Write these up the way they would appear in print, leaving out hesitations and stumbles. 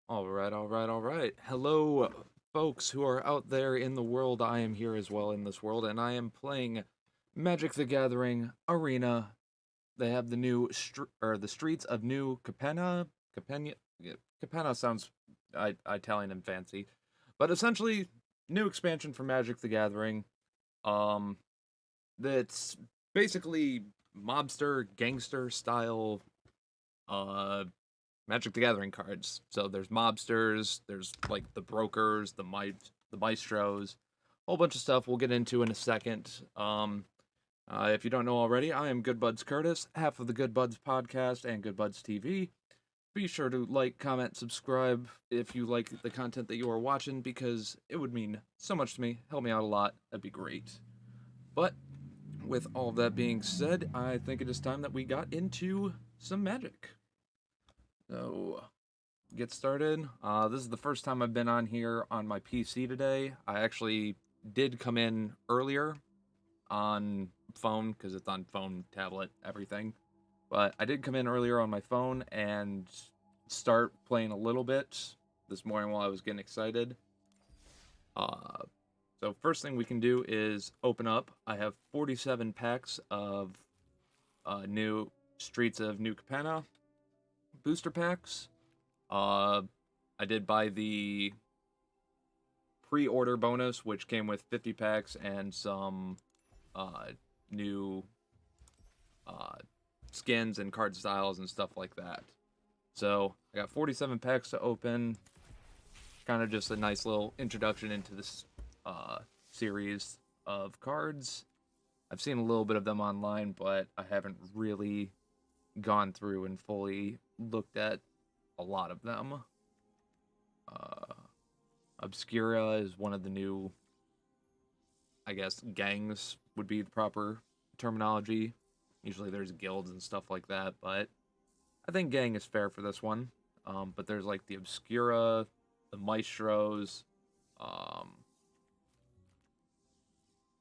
All right. Hello, folks who are out there in the world. I am here as well in this world, and I am playing Magic the Gathering Arena. They have the the streets of New Capenna. Capenna, yeah, Capenna sounds Italian and fancy, but essentially new expansion for Magic the Gathering. Um, that's basically mobster gangster style uh Magic the Gathering cards. So there's mobsters, there's like the brokers, the maestros, a whole bunch of stuff we'll get into in a second. If you don't know already, I am Good Buds Curtis, half of the Good Buds podcast and Good Buds TV. Be sure to like, comment, subscribe if you like the content that you are watching because it would mean so much to me. Help me out a lot. That'd be great. But with all that being said, I think it is time that we got into some magic. So, get started. This is the first time I've been on here on my PC today. I actually did come in earlier on phone because it's on phone, tablet, everything. But I did come in earlier on my phone and start playing a little bit this morning while I was getting excited. Uh, so first thing we can do is open up. I have 47 packs of new Streets of New Capenna booster packs. Uh, I did buy the pre-order bonus, which came with 50 packs and some uh, new uh, skins and card styles and stuff like that. So I got 47 packs to open. Kind of just a nice little introduction into this series of cards. I've seen a little bit of them online, but I haven't really gone through and fully looked at a lot of them. Uh, Obscura is one of the new, I guess, gangs would be the proper terminology. Usually there's guilds and stuff like that, but I think gang is fair for this one. But there's like the Obscura, the Maestros, um,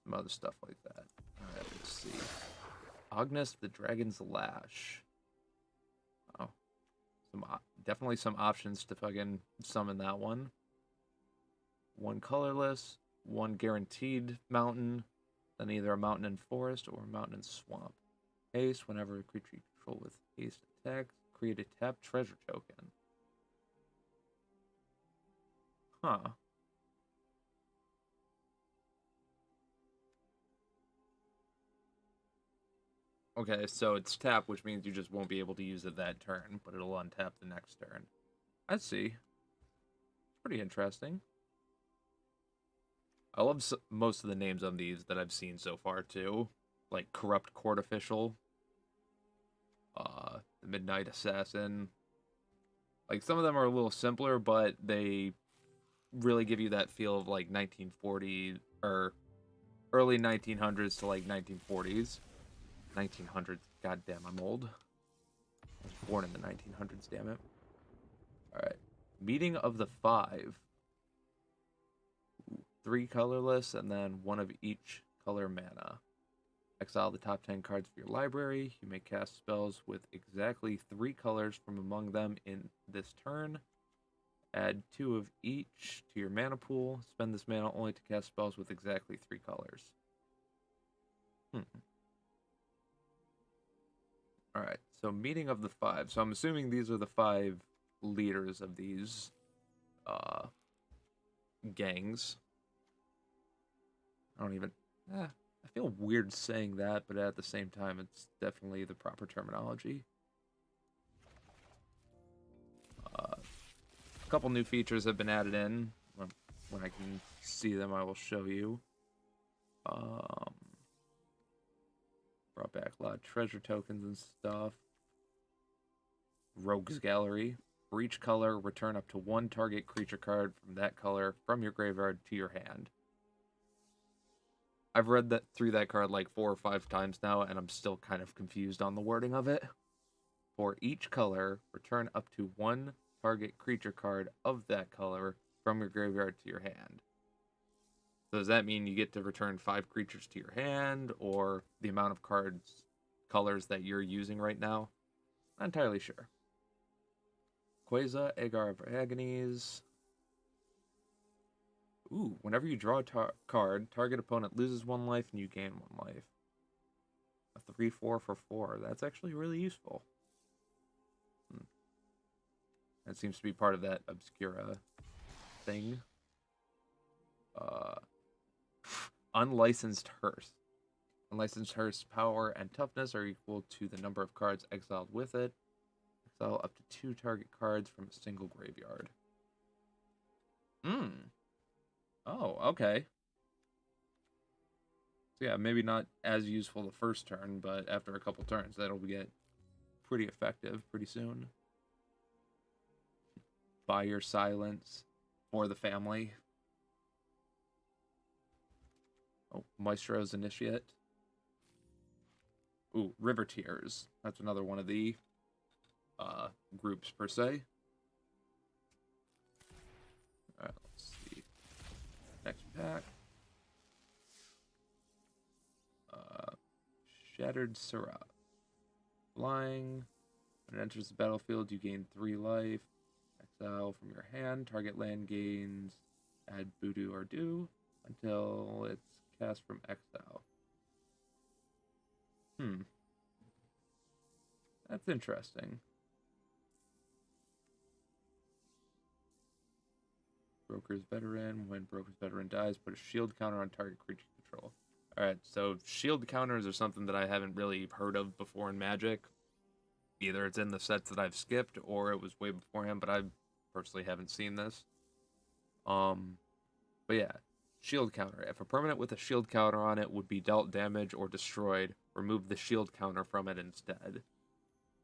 some other stuff like that. Alright, let's see. Agnes the Dragon's Lash. Oh, definitely some options to fucking summon that one. One colorless, one guaranteed mountain, then either a mountain and forest or a mountain and swamp. Haste, whenever a creature you control with haste attacks, create a tap treasure token. Huh. Okay, so it's tap, which means you just won't be able to use it that turn, but it'll untap the next turn. I see. Pretty interesting. I love most of the names on these that I've seen so far too, like Corrupt Court Official, the Midnight Assassin. Like some of them are a little simpler, but they really give you that feel of like 1940 or early 1900s to like 1940s. 1900s. Goddamn, I'm old. I was born in the 1900s. Damn it. All right. Meeting of the Five. Three colorless, and then one of each color mana. Exile the top 10 cards of your library. You may cast spells with exactly three colors from among them in this turn. Add two of each to your mana pool. Spend this mana only to cast spells with exactly three colors. Alright, so Meeting of the Five. So I'm assuming these are the five leaders of these gangs. I don't even... I feel weird saying that, but at the same time, it's definitely the proper terminology. A couple new features have been added in. When I can see them, I will show you. Brought back a lot of treasure tokens and stuff. Rogues Gallery. For each color, return up to one target creature card from that color from your graveyard to your hand. I've read that through that card like 4 or 5 times now, and I'm still kind of confused on the wording of it. For each color, return up to one target creature card of that color from your graveyard to your hand. So does that mean you get to return 5 creatures to your hand, or the amount of colors that you're using right now? Not entirely sure. Quasar, Agar of Agonies. Ooh, whenever you draw a card, target opponent loses 1 life and you gain 1 life. A 3/4 for 4. That's actually really useful. That seems to be part of that Obscura thing. Unlicensed Hearse. Unlicensed Hearse power and toughness are equal to the number of cards exiled with it. Exile up to 2 target cards from a single graveyard. Oh, okay. So yeah, maybe not as useful the first turn, but after a couple turns, that'll get pretty effective pretty soon. Buy your silence for the family. Oh, Maestro's Initiate. Ooh, River Tears. That's another one of the groups per se. Alright, let's see. Next pack. Shattered Syrup. Flying. When it enters the battlefield, you gain 3 life. Exile from your hand. Target land gains add Voodoo or Do until it's cast from exile. That's interesting. Broker's Veteran. When Broker's Veteran dies, put a shield counter on target creature control. Alright, so shield counters are something that I haven't really heard of before in Magic. Either it's in the sets that I've skipped, or it was way beforehand, but I personally haven't seen this. But yeah, shield counter. If a permanent with a shield counter on it would be dealt damage or destroyed, remove the shield counter from it instead.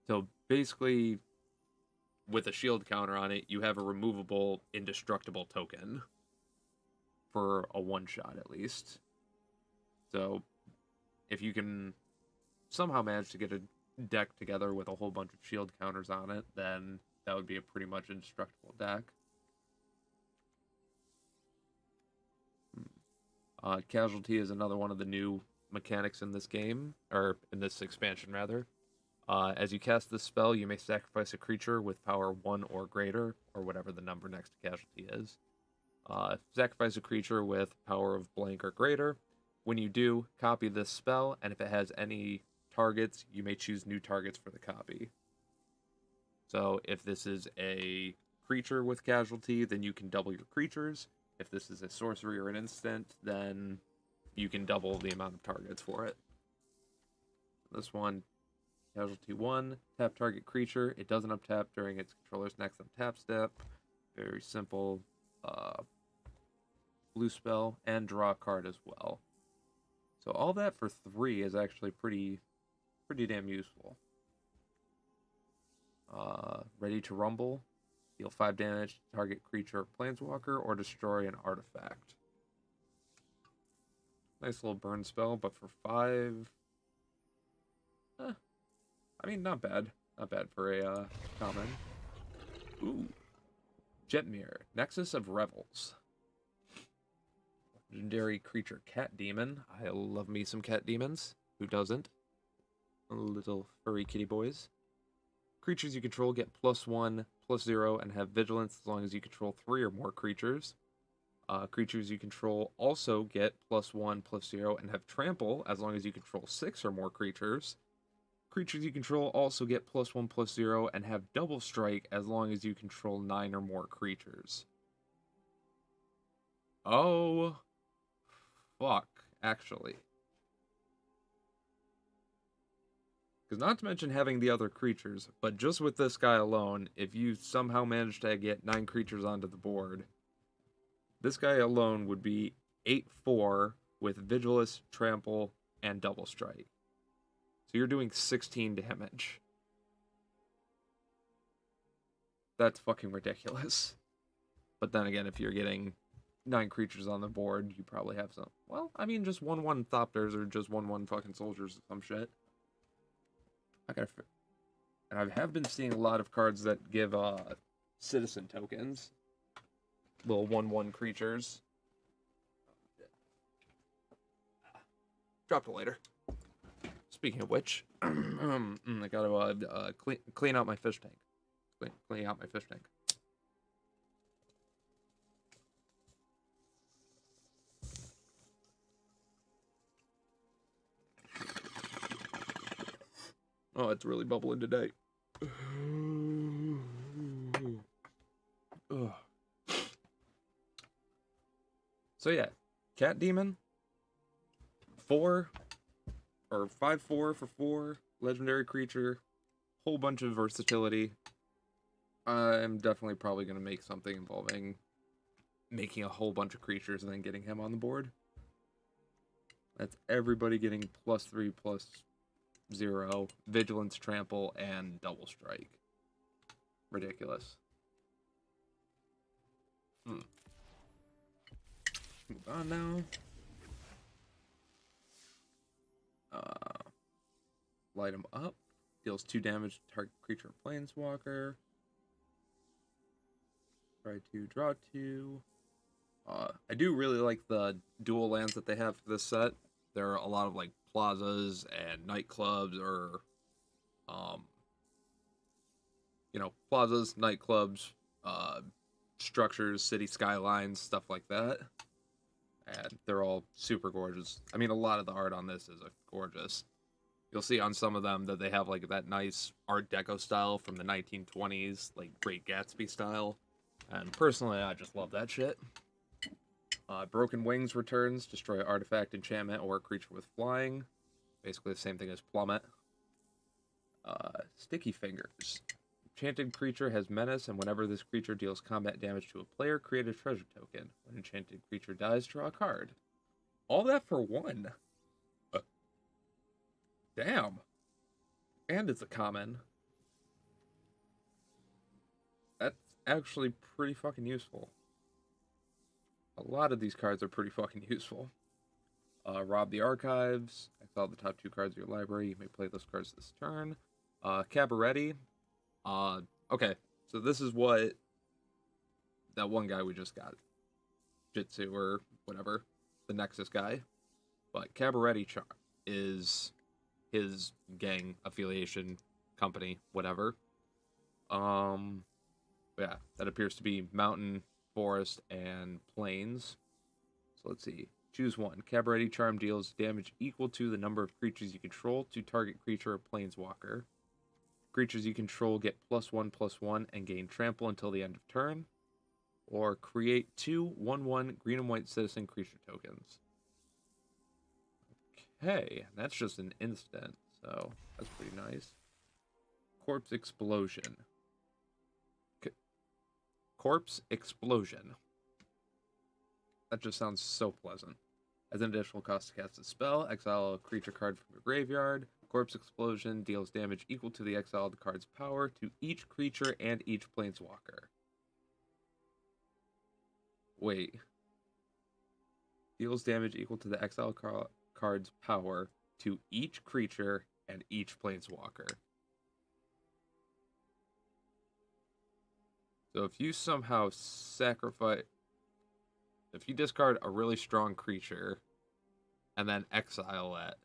So basically, with a shield counter on it, you have a removable, indestructible token. For a one-shot, at least. So, if you can somehow manage to get a deck together with a whole bunch of shield counters on it, then that would be a pretty much indestructible deck. Casualty is another one of the new mechanics in this game, or in this expansion, rather. As you cast this spell, you may sacrifice a creature with power 1 or greater, or whatever the number next to casualty is. Sacrifice a creature with power of blank or greater. When you do, copy this spell, and if it has any targets, you may choose new targets for the copy. So if this is a creature with casualty, then you can double your creatures. If this is a sorcery or an instant, then you can double the amount of targets for it. This one, casualty 1, tap target creature. It doesn't untap during its controller's next untap step. Very simple. Blue spell, and draw a card as well. So all that for 3 is actually pretty damn useful. Ready to Rumble. Deal 5 damage to target creature or planeswalker, or destroy an artifact. Nice little burn spell, but for 5... I mean, not bad. Not bad for a common. Ooh. Jetmir, Nexus of Revels. Legendary creature Cat Demon. I love me some cat demons. Who doesn't? Little furry kitty boys. Creatures you control get +1/+0 and have vigilance as long as you control 3 or more creatures. Creatures you control also get +1/+0 and have trample as long as you control 6 or more creatures. Creatures you control also get +1/+0 and have double strike as long as you control 9 or more creatures. Oh, fuck, actually. Because not to mention having the other creatures, but just with this guy alone, if you somehow manage to get 9 creatures onto the board, this guy alone would be 8/4 with Vigilance, Trample, and Double Strike. So you're doing 16 damage. That's fucking ridiculous. But then again, if you're getting 9 creatures on the board, you probably have some... Well, I mean, just 1/1 Thopters or just 1/1 fucking Soldiers or some shit. And I have been seeing a lot of cards that give citizen tokens. Little 1/1 creatures. Dropped it later. Speaking of which, I gotta clean out my fish tank. cleaning out my fish tank. Oh, it's really bubbling today. So yeah, Cat Demon, 4 or 5/4 for 4, legendary creature, whole bunch of versatility. I'm definitely probably gonna make something involving making a whole bunch of creatures and then getting him on the board. That's everybody getting +3/+0, vigilance, trample, and double strike. Ridiculous. Move on now. Light him up. Deals 2 damage to target creature or planeswalker. Try to draw 2. I do really like the dual lands that they have for this set. There are a lot of like plazas and nightclubs, or plazas, nightclubs, structures, city skylines, stuff like that. And they're all super gorgeous. I mean, a lot of the art on this is gorgeous. You'll see on some of them that they have like that nice Art Deco style from the 1920s, like Great Gatsby style. And personally, I just love that shit. Broken Wings returns, destroy artifact, enchantment, or a creature with flying. Basically the same thing as Plummet. Sticky Fingers. Enchanted creature has menace, and whenever this creature deals combat damage to a player, create a treasure token. When enchanted creature dies, draw a card. All that for 1. Damn. And it's a common. That's actually pretty fucking useful. A lot of these cards are pretty fucking useful. Rob the Archives. Exile the top 2 cards of your library. You may play those cards this turn. Cabaretti. Okay, so this is what that one guy we just got. Jitsu or whatever. The Nexus guy. But Cabaretti is his gang affiliation company, whatever. Yeah, that appears to be mountain, forest, and plains. So let's see. Choose one. Cabaretti Charm deals damage equal to the number of creatures you control to target creature or planeswalker. Creatures you control get +1/+1 and gain trample until the end of turn. Or create 2 1/1 green and white citizen creature tokens. Okay, that's just an instant, so that's pretty nice. Corpse Explosion. Corpse Explosion. That just sounds so pleasant. As an additional cost to cast a spell, exile a creature card from your graveyard. Corpse Explosion deals damage equal to the exiled card's power to each creature and each planeswalker. Wait. Deals damage equal to the exiled card's power to each creature and each planeswalker. So if you somehow if you discard a really strong creature and then exile it,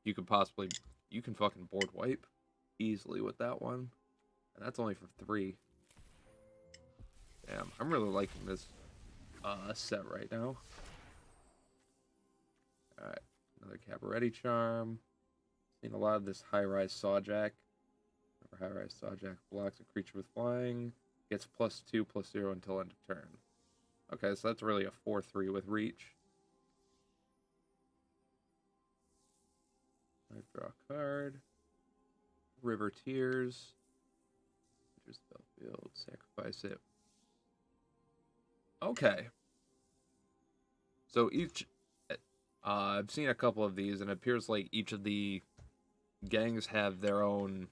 you can fucking board wipe easily with that one. And that's only for 3. Damn, I'm really liking this set right now. Alright, another Cabaretti Charm. Seen a lot of this high-rise Sawjack. High-rise Sawjack blocks a creature with flying. Gets +2/+0 until end of turn. Okay, so that's really a 4/3 with reach. I draw a card. River Tears. Just Spellfield. Sacrifice it. Okay. So I've seen a couple of these, and it appears like each of the gangs have their own,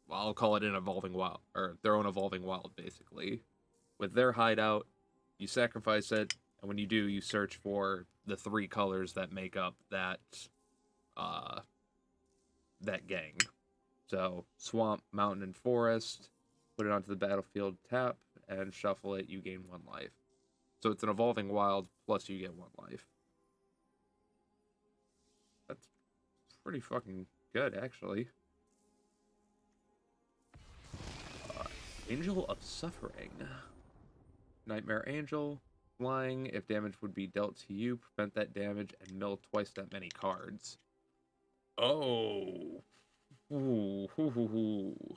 well, I'll call it an evolving wild, or their own evolving wild, basically. With their hideout, you sacrifice it, and when you do, you search for the 3 colors that make up that gang. So, swamp, mountain, and forest. Put it onto the battlefield, tap, and shuffle it, you gain 1 life. So it's an evolving wild, plus you get 1 life. That's pretty fucking good, actually. Angel of Suffering. Nightmare Angel. Flying. If damage would be dealt to you, prevent that damage and mill twice that many cards. Oh. Ooh, hoo, hoo, hoo.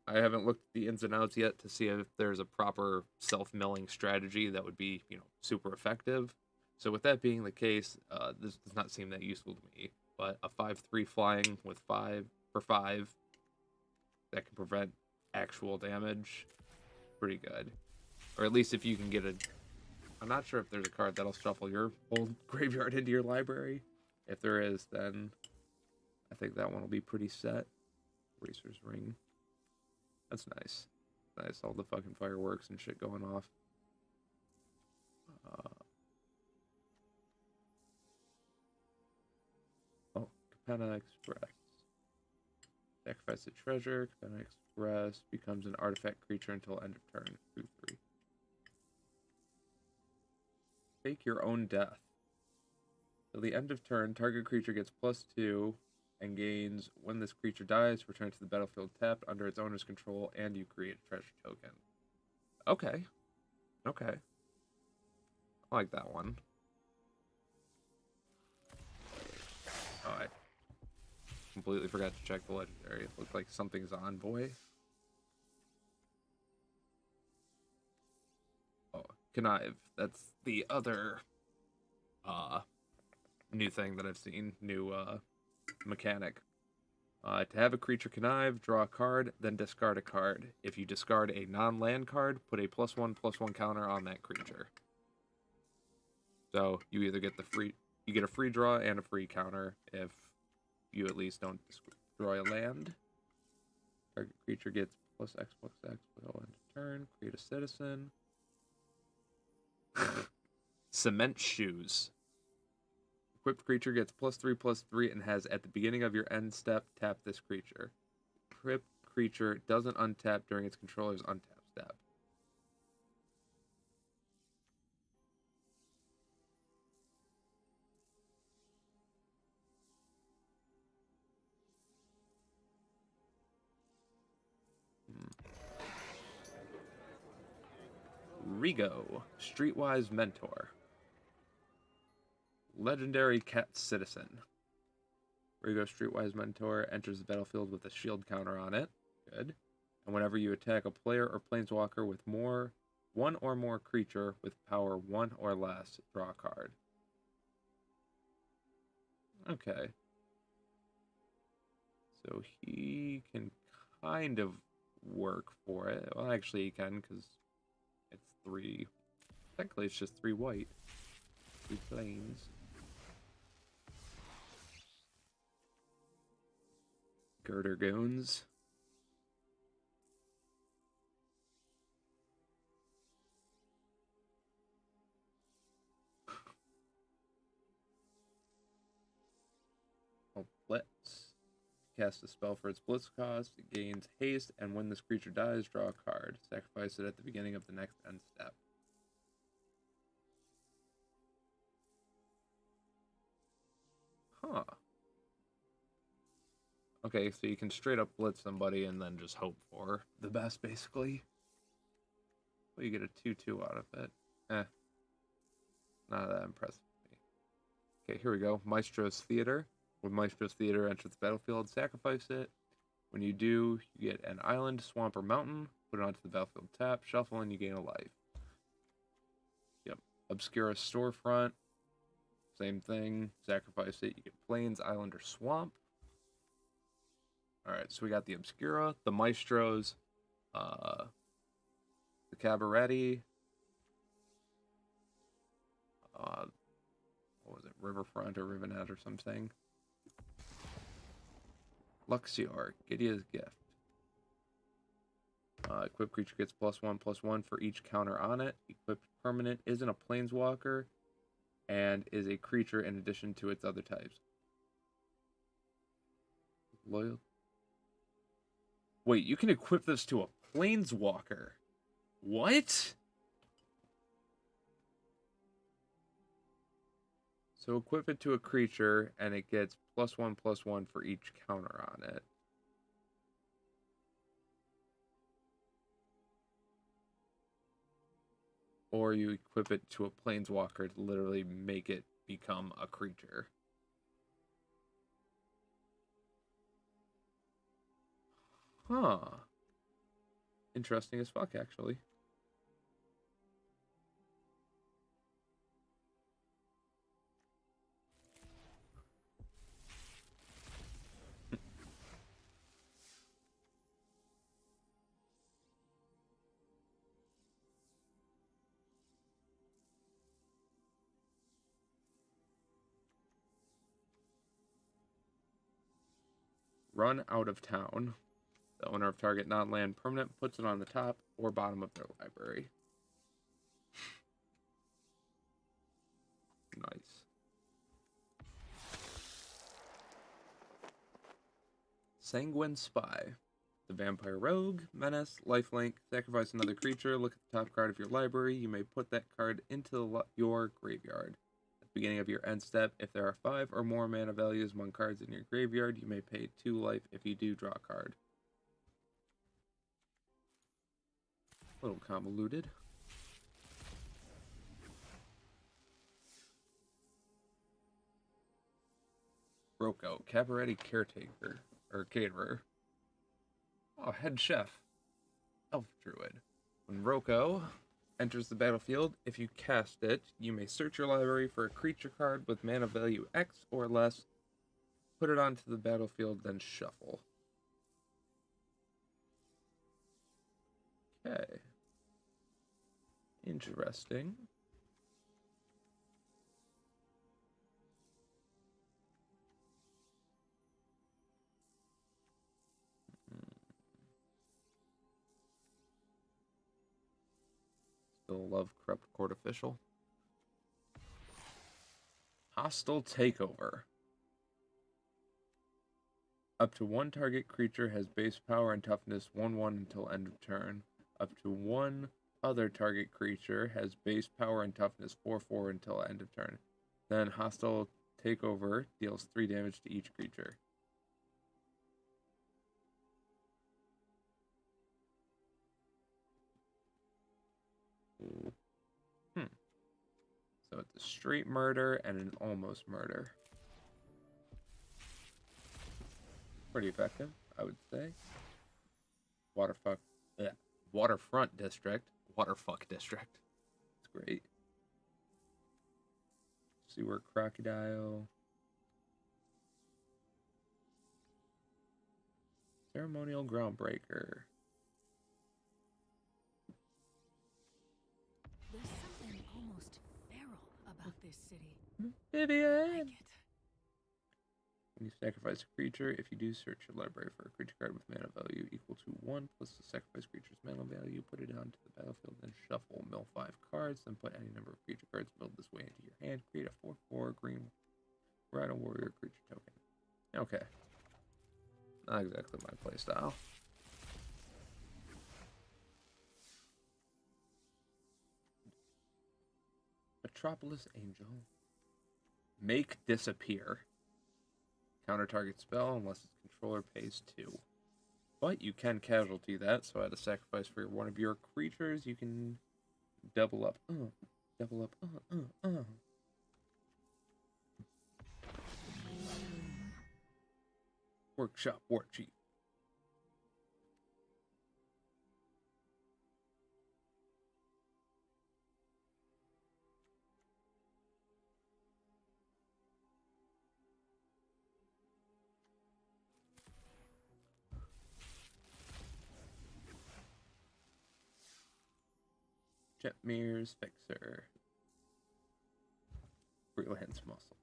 I haven't looked at the ins and outs yet to see if there's a proper self-milling strategy that would be, super effective. So with that being the case, this does not seem that useful to me. But a 5/3 flying with 5 for 5 that can prevent actual damage, pretty good. Or at least if you can get a... I'm not sure if there's a card that'll shuffle your whole graveyard into your library. If there is, then I think that one will be pretty set. Racer's Ring. That's nice. Nice, all the fucking fireworks and shit going off. Oh, Capenna Express. Sacrifice a treasure. Capenna Express becomes an artifact creature until end of turn. 2/3. Fake your own death. Till the end of turn, target creature gets +2 and gains, when this creature dies, return to the battlefield tapped under its owner's control, and you create a treasure token. Okay. Okay. I like that one. Oh, I completely forgot to check the legendary. It looked like something's on, boy. Oh, Connive. That's the other new thing that I've seen. New mechanic. To have a creature connive, draw a card, then discard a card. If you discard a non-land card, put a +1/+1 counter on that creature. So you either get you get a free draw and a free counter if you at least don't destroy a land. Target creature gets +X/X until end of turn. Create a citizen. Cement Shoes. Equipped creature gets +3/+3 and has, at the beginning of your end step, tap this creature. Equipped creature doesn't untap during its controller's untap step. Rigo, Streetwise Mentor. Legendary Cat Citizen. Rigo, Streetwise Mentor, enters the battlefield with a shield counter on it. Good. And whenever you attack a player or planeswalker with one or more creature with power 1 or less, draw a card. Okay. So he can kind of work for it. Well, actually he can, because it's 3. Technically it's just 3 white. 3 planes. Girder Goons. Oh, Blitz. Cast a spell for its Blitz cost. It gains haste, and when this creature dies, draw a card. Sacrifice it at the beginning of the next end step. Huh. Okay, so you can straight up blitz somebody and then just hope for the best, basically. Well, you get a 2/2 out of it. Not that impressive to me. Okay, here we go. Maestro's Theater. When Maestro's Theater enters the battlefield, sacrifice it. When you do, you get an island, swamp, or mountain. Put it onto the battlefield tap, shuffle, and you gain a life. Yep. Obscura Storefront. Same thing. Sacrifice it. You get plains, island, or swamp. Alright, so we got the Obscura, the Maestros, the Cabaretti, what was it, Riverfront or Rivenet or something. Luxior, Gidea's Gift. Equipped creature gets +1/+1 for each counter on it. Equipped permanent isn't a planeswalker and is a creature in addition to its other types. Loyal. Wait, you can equip this to a planeswalker. What? So equip it to a creature, and it gets +1/+1 for each counter on it. or you equip it to a planeswalker to literally make it become a creature. Huh. Interesting as fuck, actually. Run out of town. The owner of target non-land permanent puts it on the top or bottom of their library. Nice. Sanguine Spy. The Vampire Rogue, Menace, Lifelink, sacrifice another creature, look at the top card of your library. You may put that card into your graveyard. At the beginning of your end step, if there are 5 or more mana values among cards in your graveyard, you may pay 2 life if you do draw a card. A little convoluted. Rocco, Cabaretti Caretaker, or Caterer. Oh, Head Chef. Elf Druid. When Rocco enters the battlefield, if you cast it, you may search your library for a creature card with mana value X or less, put it onto the battlefield, then shuffle. Okay. Interesting. Still love Corrupt Court Official. Hostile Takeover. Up to 1 target creature has base power and toughness 1/1 until end of turn. Up to 1 other target creature has base power and toughness 4/4 until end of turn. Then Hostile Takeover deals 3 damage to each creature. So it's a straight murder and an almost murder. Pretty effective, I would say. Waterfront District. Waterfuck District. It's great. Sewer Crocodile. Ceremonial Groundbreaker. There's something almost feral about this city. Vivian! I like it. When you sacrifice a creature, if you do, search your library for a creature card with mana value equal to 1 plus the sacrifice creature's mana value, put it onto the battlefield, then shuffle. Mill 5 cards, then put any number of creature cards milled this way into your hand. Create a 4/4 green Rhino Warrior creature token. Okay. Not exactly my playstyle. Metropolis Angel. Make disappear. Counter target spell unless its controller pays 2. But you can casualty that, so at a sacrifice for one of your creatures, you can double up. Double up. Workshop War Chief. Jetmir's Fixer. Freelance Muscle.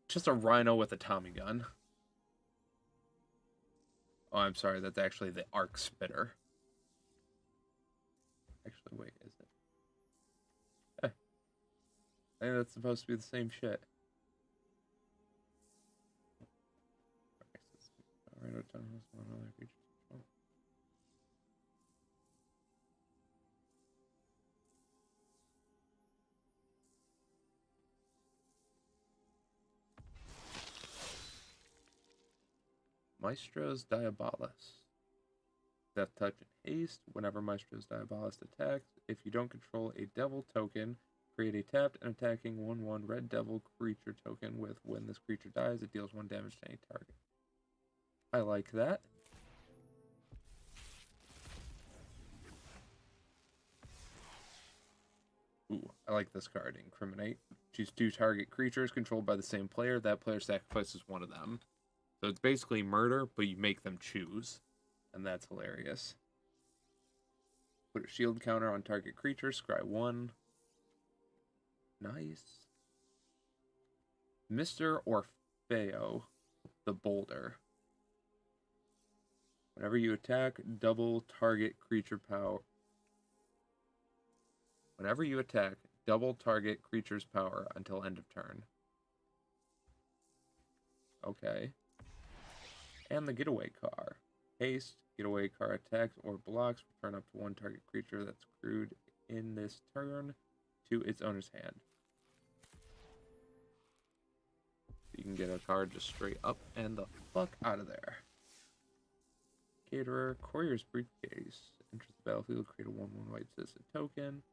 Just a rhino with a Tommy gun. Oh, I'm sorry, that's actually the Arc Spitter. Actually, wait, is it? I think that's supposed to be the same shit. Rhino Tommy has one other creature. Maestro's Diabolus. Death Touch and Haste. Whenever Maestro's Diabolus attacks, If you don't control a devil token, create a tapped and attacking 1/1 red devil creature token with when this creature dies, it deals 1 damage to any target. I like that. Ooh, I like this card. Incriminate. Choose 2 target creatures controlled by the same player. That player sacrifices one of them. So it's basically murder, but you make them choose. And that's hilarious. Put a shield counter on target creature. Scry 1. Nice. Mr. Orfeo, the Boulder. Whenever you attack, double target creature power. Whenever you attack, double target creature's power until end of turn. Okay. And the getaway car. Haste, getaway car attacks or blocks, return up to 1 target creature that's crewed in this turn to its owner's hand. You can get a card just straight up and the fuck out of there. Caterer, Courier's Briefcase. Enters the battlefield, create a 1/1 white citizen token.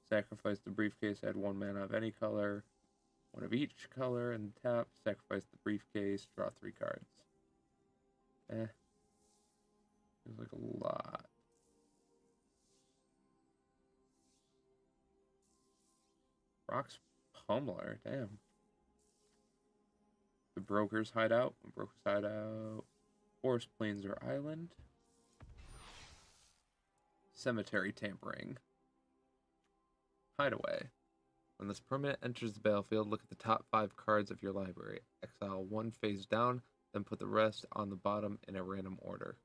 Sacrifice the briefcase, add 1 mana of any color. 1 of each color, and tap. Sacrifice the briefcase, draw 3 cards. Seems like a lot. Rock's Pummeler, damn. The Broker's Hideout. Broker's Hideout. Forest Plains or Island. Cemetery Tampering. Hideaway. When this permanent enters the battlefield, look at the top 5 cards of your library. Exile 1 face down, then put the rest on the bottom in a random order.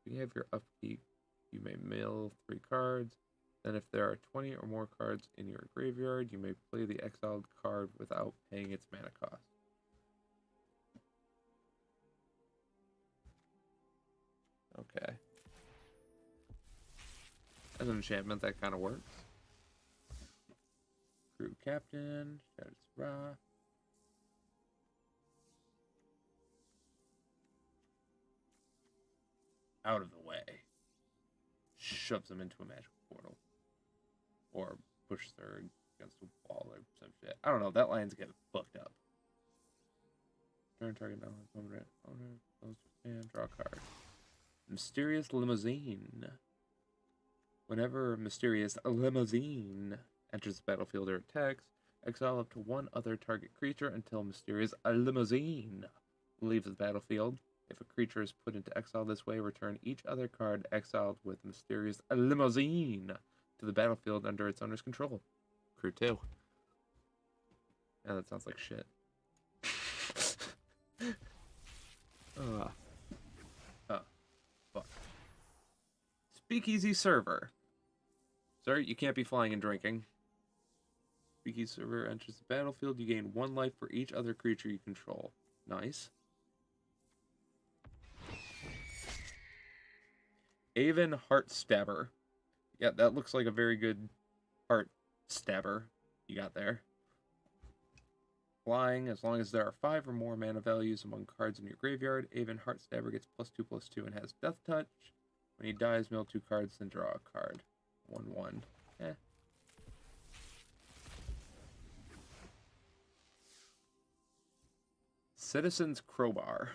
If you have your upkeep, you may mill 3 cards. Then if there are 20 or more cards in your graveyard, you may play the exiled card without paying its mana cost. Okay. As an enchantment, that kind of works. Crew Captain, Shadows Ra. Out of the way. Shoves them into a magical portal. Or pushes her against a wall or some shit. I don't know, that line's getting fucked up. Turn target now. Owner, close and draw a card. Mysterious Limousine. Whenever Mysterious Limousine enters the battlefield or attacks, exile up to 1 other target creature until Mysterious Limousine leaves the battlefield. If a creature is put into exile this way, return each other card exiled with Mysterious Limousine to the battlefield under its owner's control. Crew 2. Yeah, that sounds like shit. Fuck. Speakeasy Server. Sorry, you can't be flying and drinking. Speakeasy Server enters the battlefield. You gain 1 life for each other creature you control. Nice. Avon Heart Stabber. Yeah, that looks like a very good heart stabber you got there. Flying, as long as there are 5 or more mana values among cards in your graveyard, Avon Heartstabber gets +2/+2 and has Death Touch. When he dies, mill 2 cards, then draw a card. 1/1. Citizen's Crowbar.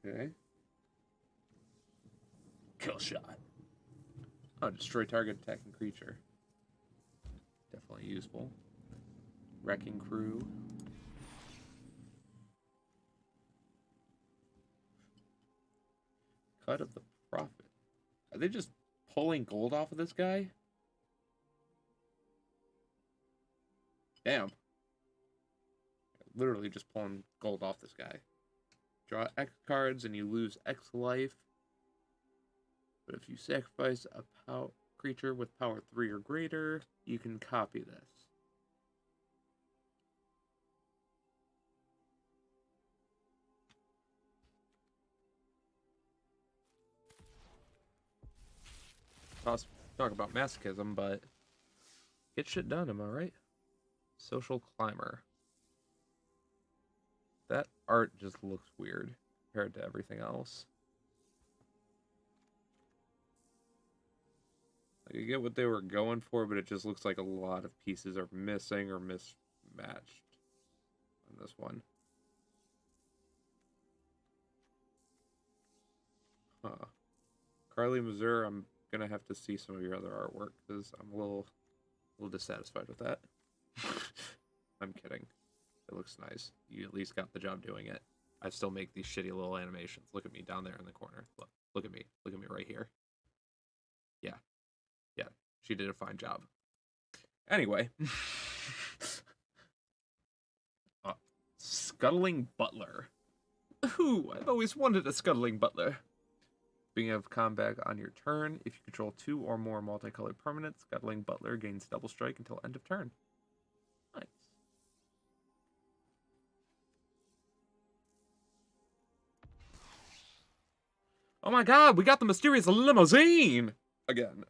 Okay. Kill shot. Oh, destroy target attacking creature. Definitely useful. Wrecking Crew. Cut of the Prophet. Are they just pulling gold off of this guy? Damn. Literally just pulling gold off this guy. Draw X cards and you lose X life. But if you sacrifice a creature with power 3 or greater, you can copy this. Talk about masochism, but get shit done, am I right? Social climber. That art just looks weird compared to everything else. Like, I get what they were going for, but it just looks like a lot of pieces are missing or mismatched on this one. Huh. Carly Mazur, I'm gonna have to see some of your other artwork because I'm a little dissatisfied with that. I'm kidding. It looks nice. You at least got the job doing it. I still make these shitty little animations. Look at me down there in the corner. Look at me. Look at me right here. Yeah. Yeah. She did a fine job. Anyway. Scuttling Butler. Ooh, I've always wanted a Scuttling Butler. Being of combat on your turn, if you control 2 or more multicolored permanents, Scuttling Butler gains double strike until end of turn. Nice. Oh my god, we got the mysterious limousine! Again.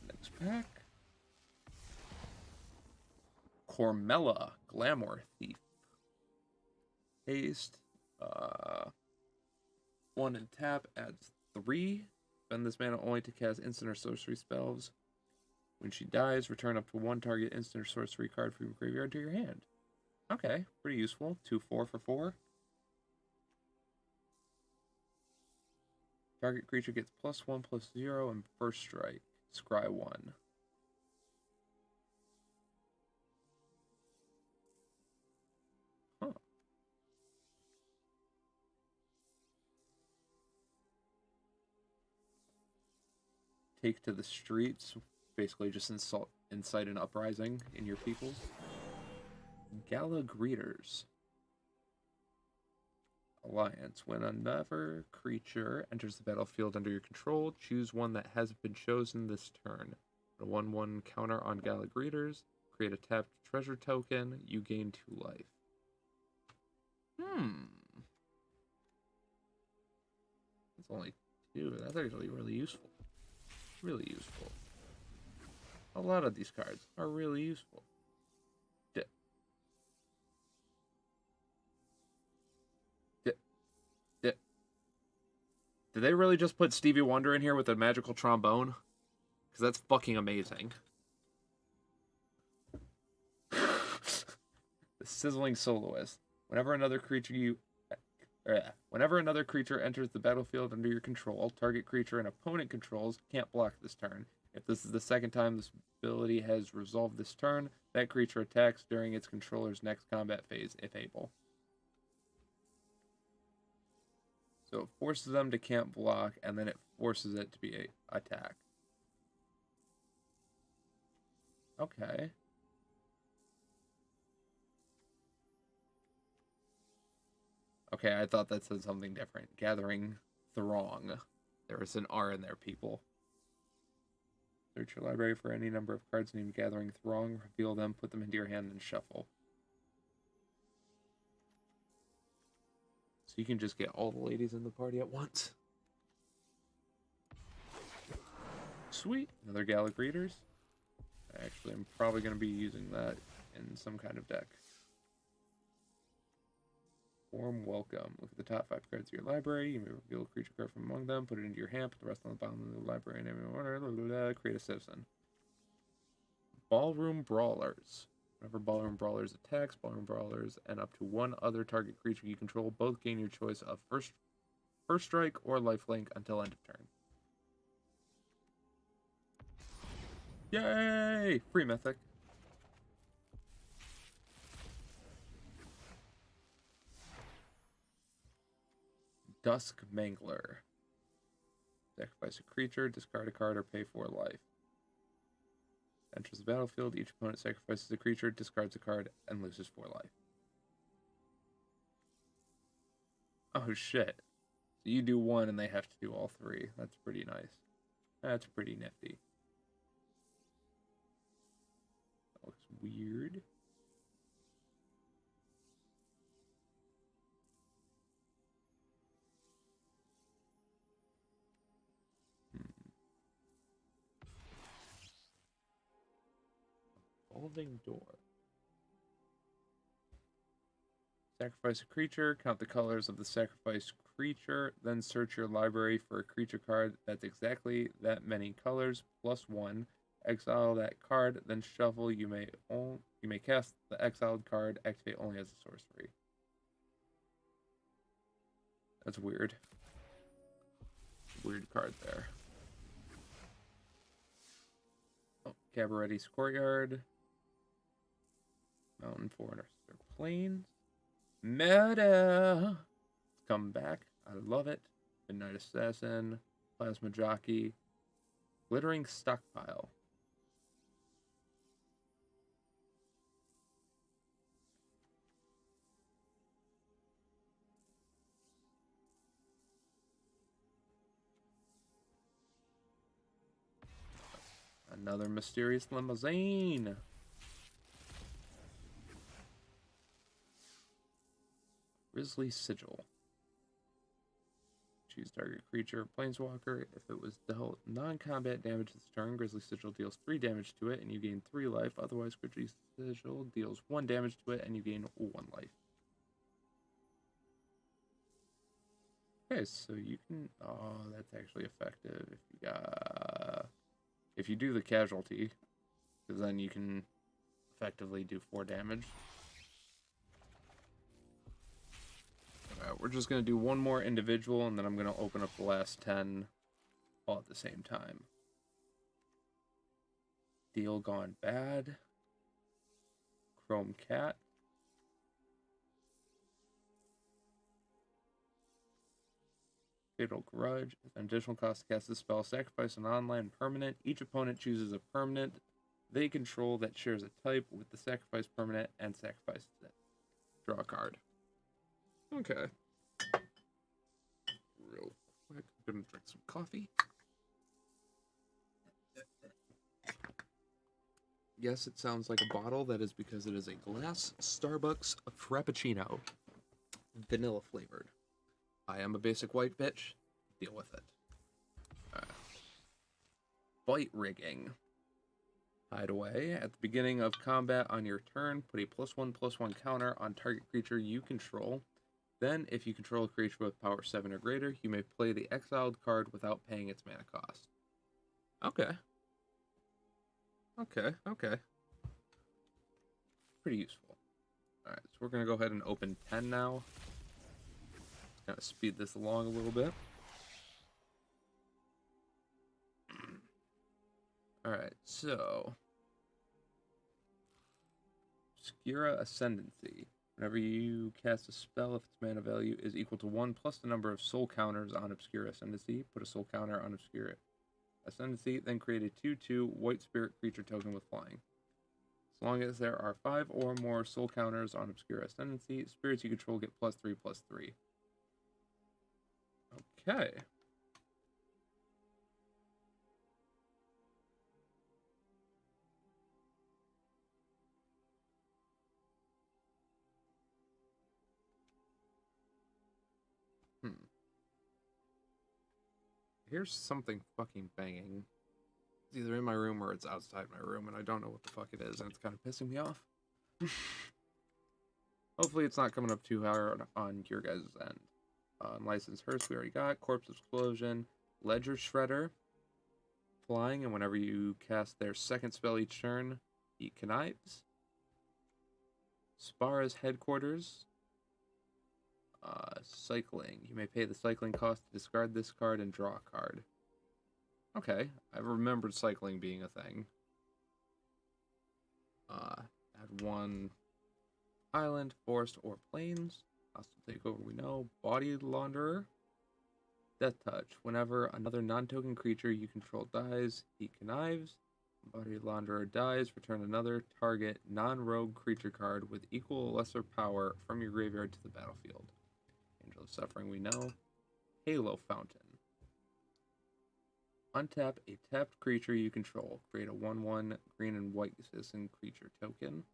Next pack. Cormella, Glamour Thief. Haste. 1 and tap adds 3. Spend this mana only to cast instant or sorcery spells. When she dies, return up to 1 target instant or sorcery card from your graveyard to your hand. Okay, pretty useful. 2/4 for 4. Target creature gets +1/+0 and first strike. Scry 1. Huh. Take to the streets. Basically just incite an uprising in your peoples. Gala Greeters. Alliance. When another creature enters the battlefield under your control, choose one that has been chosen this turn. A 1/1 counter on Gala Greeters. Create a tapped treasure token. You gain 2 life. That's only 2. That's actually really useful. Really useful. A lot of these cards are really useful. Did they really just put Stevie Wonder in here with a magical trombone? Because that's fucking amazing. The Sizzling Soloist. Whenever another creature enters the battlefield under your control, target creature an opponent controls can't block this turn. If this is the second time this ability has resolved this turn, that creature attacks during its controller's next combat phase, if able. So it forces them to can't block, and then it forces it to be attack. Okay. Okay, I thought that said something different. Gathering Throng. There is an R in there, people. Search your library for any number of cards named Gathering Throng, reveal them, put them into your hand, and shuffle. So you can just get all the ladies in the party at once. Sweet. Another Gala Greeters. Actually, I'm probably going to be using that in some kind of deck. Warm Welcome. Look at the top 5 cards of your library. You may reveal a creature card from among them, put it into your hand, put the rest on the bottom of the library in any order, create a citizen. Ballroom Brawlers. Whenever Ballroom Brawlers attacks, Ballroom Brawlers and up to 1 other target creature you control both gain your choice of first strike or lifelink until end of turn. Yay! Free Mythic. Dusk Mangler. Sacrifice a creature, discard a card, or pay 4 life. Enters the battlefield, each opponent sacrifices a creature, discards a card, and loses 4 life. Oh shit. So you do 1 and they have to do all 3. That's pretty nice. That's pretty nifty. That looks weird. Revolving door. Sacrifice a creature, count the colors of the sacrificed creature, then search your library for a creature card that's exactly that many colors, +1. Exile that card, then shuffle. You may cast the exiled card, activate only as a sorcery. That's weird. Weird card there. Oh, Cabaretti's Courtyard. Mountain Forest or Plains. Meta! Come back. I love it. Midnight Assassin. Plasma Jockey. Glittering Stockpile. Another mysterious limousine. Grisly Sigil. Choose target creature, planeswalker. If it was dealt non-combat damage this turn, Grisly Sigil deals 3 damage to it and you gain 3 life. Otherwise, Grisly Sigil deals 1 damage to it and you gain 1 life. Okay, so you can... Oh, that's actually effective if you got... If you do the casualty, because then you can effectively do 4 damage. Alright, we're just going to do one more individual, and then I'm going to open up the last 10 all at the same time. Deal Gone Bad. Chrome Cat. Fatal Grudge. An additional cost to cast this spell. Sacrifice an online permanent. Each opponent chooses a permanent they control that shares a type with the sacrifice permanent and sacrifices it. Draw a card. Okay. Real quick, I'm gonna drink some coffee. Yes, it sounds like a bottle. That is because it is a glass Starbucks Frappuccino. Vanilla flavored. I am a basic white bitch. Deal with it. Fight rigging. Hideaway. At the beginning of combat on your turn, put a +1/+1 counter on target creature you control. Then, if you control a creature with power 7 or greater, you may play the exiled card without paying its mana cost. Okay. Okay. Pretty useful. Alright, so we're going to go ahead and open 10 now. Kind of speed this along a little bit. Alright, so... Obscura Ascendancy. Whenever you cast a spell, if its mana value is equal to 1 plus the number of soul counters on Obscura Ascendancy, put a soul counter on Obscura Ascendancy, then create a 2/2 white spirit creature token with flying. As long as there are 5 or more soul counters on Obscura Ascendancy, spirits you control get +3/+3. Okay. Here's something fucking banging. It's either in my room or it's outside my room, and I don't know what the fuck it is, and it's kind of pissing me off. Hopefully it's not coming up too hard on your guys' end. Unlicensed Hearse we already got. Corpse Explosion. Ledger Shredder. Flying, and whenever you cast their second spell each turn, he connives. Spara's Headquarters. Cycling. You may pay the cycling cost to discard this card and draw a card. Okay, I remembered cycling being a thing. Add 1 island, forest, or plains. Hostile takeover, we know. Body Launderer. Death Touch. Whenever another non-token creature you control dies, he connives. Body Launderer dies, return another target non-rogue creature card with equal or lesser power from your graveyard to the battlefield. Angel of Suffering, we know. Halo Fountain. Untap a tapped creature you control. Create a 1/1 green and white citizen creature token.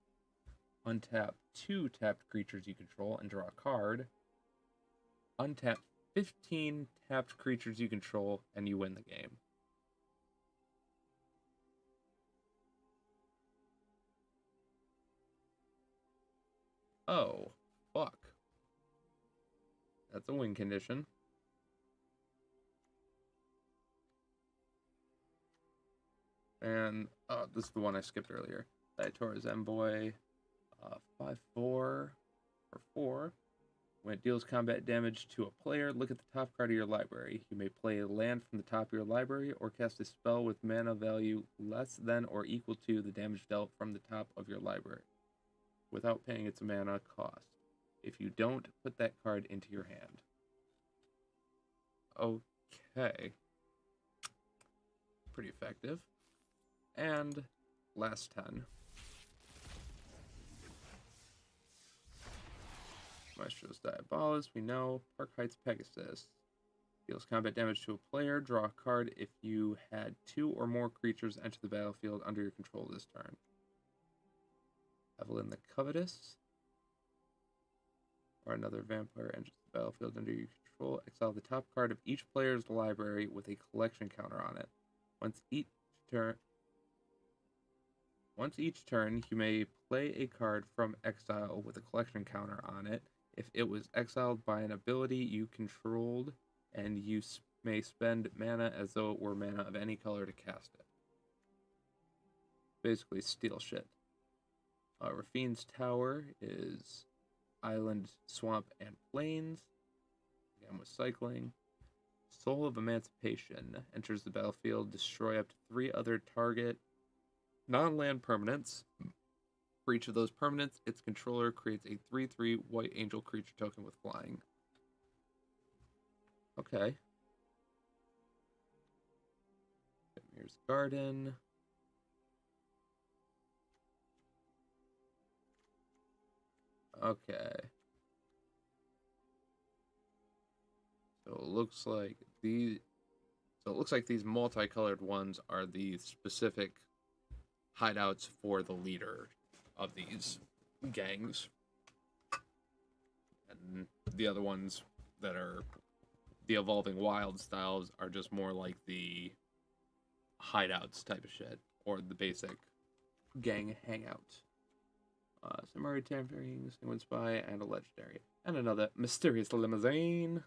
Untap 2 tapped creatures you control and draw a card. Untap 15 tapped creatures you control and you win the game. Oh, fuck. That's a win condition. And this is the one I skipped earlier. Diatora's Envoy, 5/4 or 4. When it deals combat damage to a player, look at the top card of your library. You may play a land from the top of your library or cast a spell with mana value less than or equal to the damage dealt from the top of your library without paying its mana cost. If you don't, put that card into your hand. Okay. Pretty effective. And last 10. Maestro's Diabolus, we know. Park Heights Pegasus. Deals combat damage to a player. Draw a card if you had 2 or more creatures enter the battlefield under your control this turn. Evelyn the Covetous. Or another vampire enters the battlefield under your control. Exile the top card of each player's library with a collection counter on it. Once each turn, you may play a card from exile with a collection counter on it if it was exiled by an ability you controlled, and you may spend mana as though it were mana of any color to cast it. Basically, steal shit. Rafine's Tower is Island, Swamp, and Plains. Again, with cycling. Soul of Emancipation enters the battlefield. Destroy up to 3 other target non-land permanents. For each of those permanents, its controller creates a 3/3 white angel creature token with flying. Okay. Here's Garden. Okay. So it looks like these multicolored ones are the specific hideouts for the leader of these gangs. And the other ones that are the evolving wild styles are just more like the hideouts type of shit, or the basic gang hangout. Samurai Tampering, Sanguine Spy, and a legendary. And another mysterious limousine.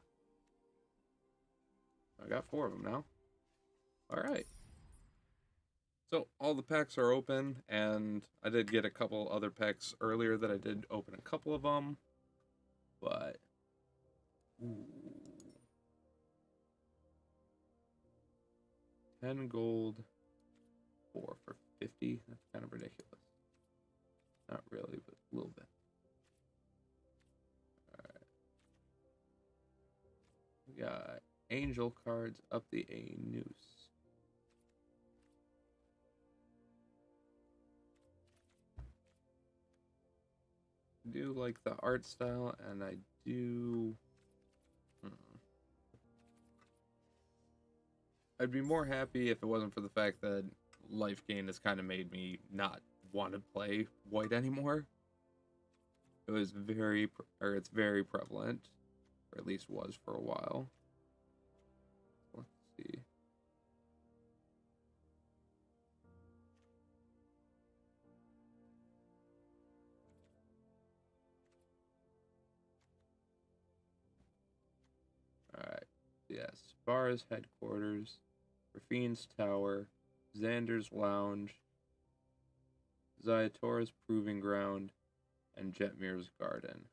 I got 4 of them now. Alright. So all the packs are open, and I did get a couple other packs earlier that I did open a couple of them, but ooh. 10 gold, 4 for 50. That's kind of ridiculous. Not really, but a little bit. Alright. We got angel cards up the A noose. I do like the art style, and I do. I'd be more happy if it wasn't for the fact that life gain has kind of made me not want to play white anymore. It was it's very prevalent, or at least was for a while. Let's see. Alright. Yes. Bar's headquarters, Rafine's Tower, Xander's Lounge, Zayatora's Proving Ground, and Jetmir's Garden.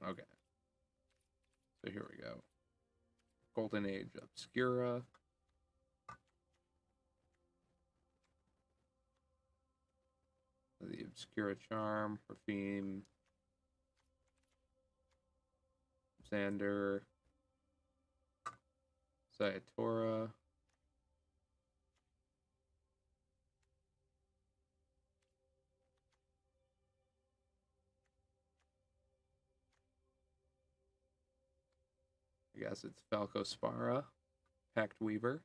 Okay. So here we go. Golden Age Obscura. The Obscura Charm, Rafine, Xander, Zayatora, I guess it's Falco Spara, Pact Weaver,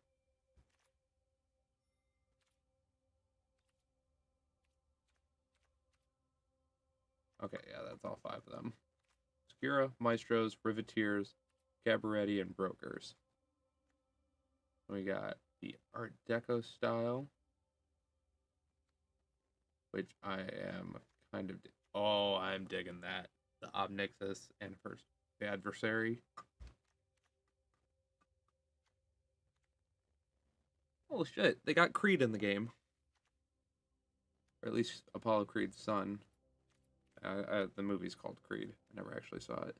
Okay, yeah, that's all 5 of them. Skira, Maestros, Riveteers, Cabaretti, and Brokers. We got the Art Deco style, which I am kind of... Oh, I'm digging that. The Obnixus and First Adversary. Holy shit, they got Creed in the game. Or at least Apollo Creed's son. The movie's called Creed. I never actually saw it.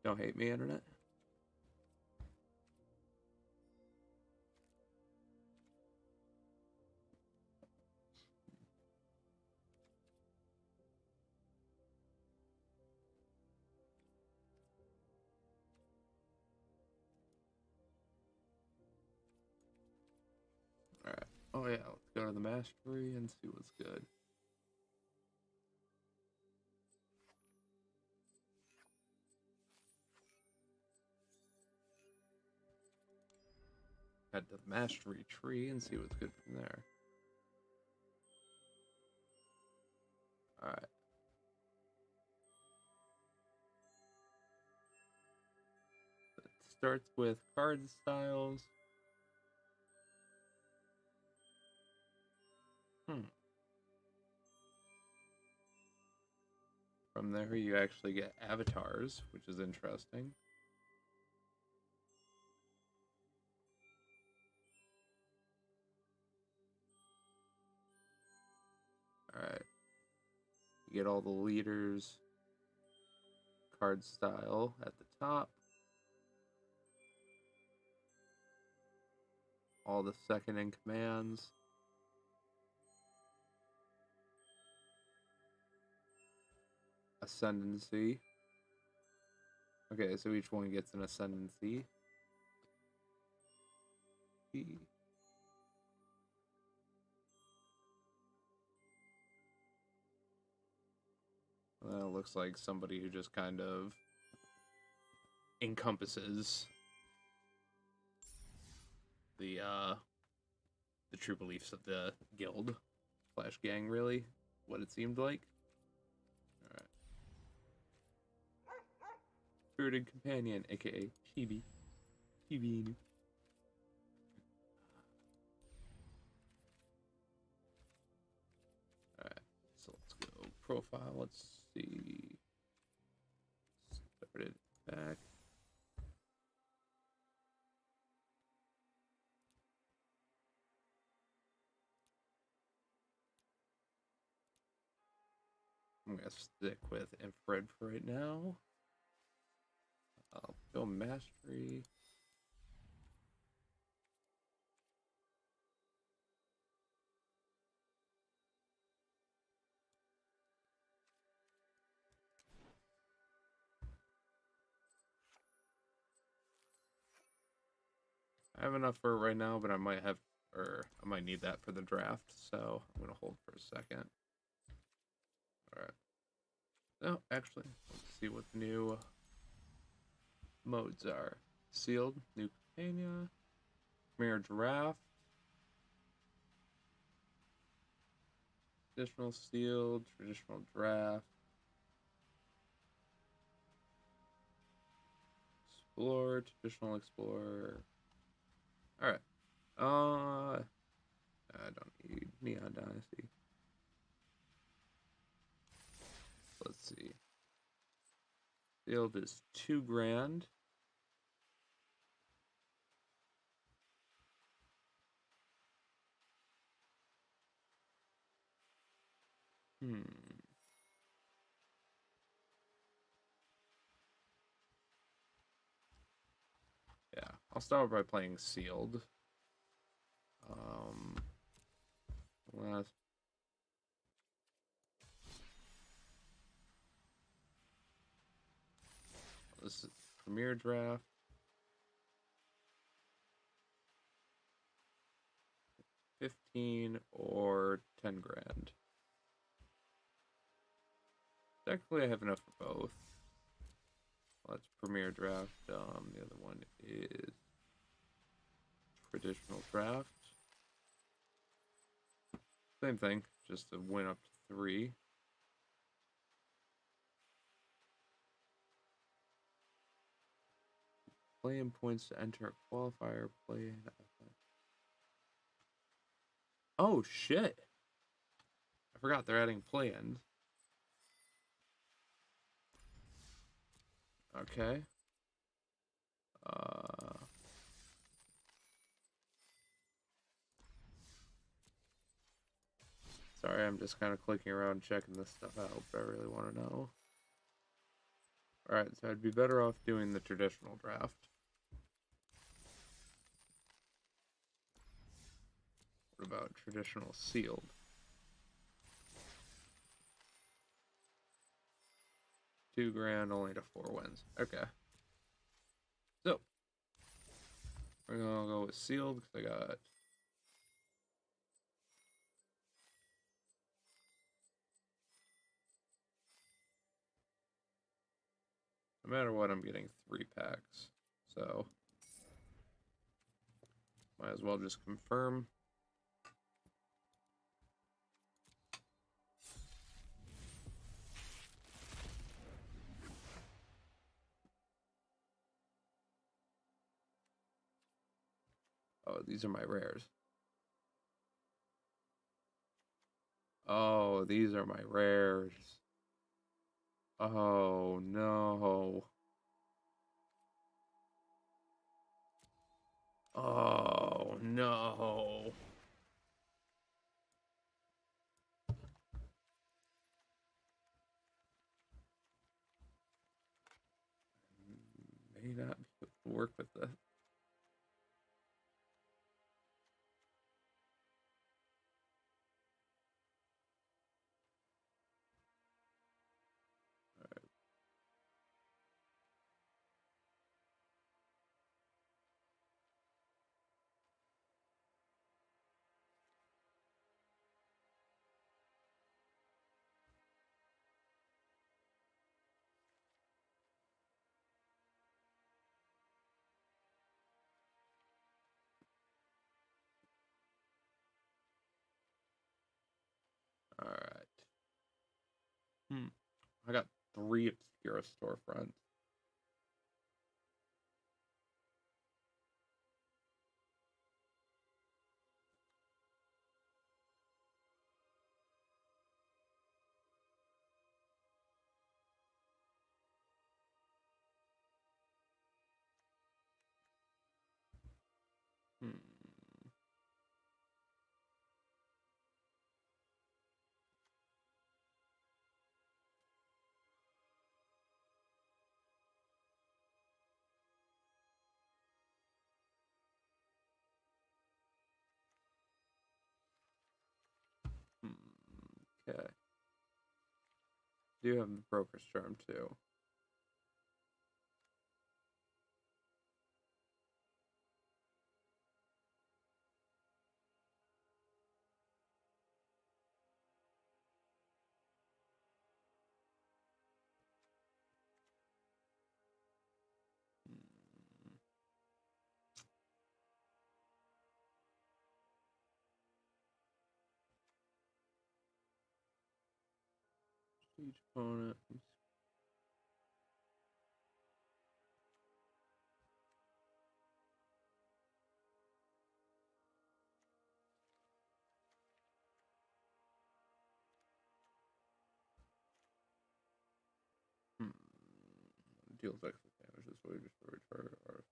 Don't hate me, internet. Alright. Oh yeah, let's go to the mastery and see what's good. Head to the mastery tree and see what's good from there. Alright. It starts with card styles. From there, you actually get avatars, which is interesting. Alright. You get all the leaders, card style at the top. All the second in commands. Ascendancy. Okay, so each one gets an ascendancy. Well, it looks like somebody who just kind of encompasses the true beliefs of the guild slash gang, really, what it seemed like. Alright. Spirited Companion, aka Chibi. Chibi. Alright, so let's go profile, let's see. Started back. I'm gonna stick with infrared for right now. I'll go mastery. I have enough for it right now, but I might have, or I might need that for the draft, so I'm gonna hold for a second. Alright. No, actually, let's see what the new modes are. Sealed, new Capenna, Mirror Giraffe, traditional sealed, traditional draft, explore, traditional explorer. Alright. I don't need Neon Dynasty. Let's see. Sealed is $2,000. Yeah, I'll start by playing Sealed. Last. This is Premier Draft. 15 or 10 grand. Technically, I have enough for both. Well, that's Premier Draft. The other one is Traditional Draft. Same thing, just to win up to 3. play-in points to enter a qualifier play-in event. Oh shit! I forgot they're adding play-ins. Okay. Sorry, I'm just kind of clicking around checking this stuff out, but I really want to know. Alright, so I'd be better off doing the traditional draft. What about traditional sealed? 2 grand only to 4 wins. Okay. So, we're gonna go with sealed because I got no matter what, I'm getting 3 packs. So, might as well just confirm. Oh, these are my rares. Oh, these are my rares. Oh, no. Oh, no. May not be able to work with this. Alright. I got 3 obscure storefronts. Hmm. Okay. Do have the broker's charm too. Each opponent. Hmm. Deals excess damage this way just for return or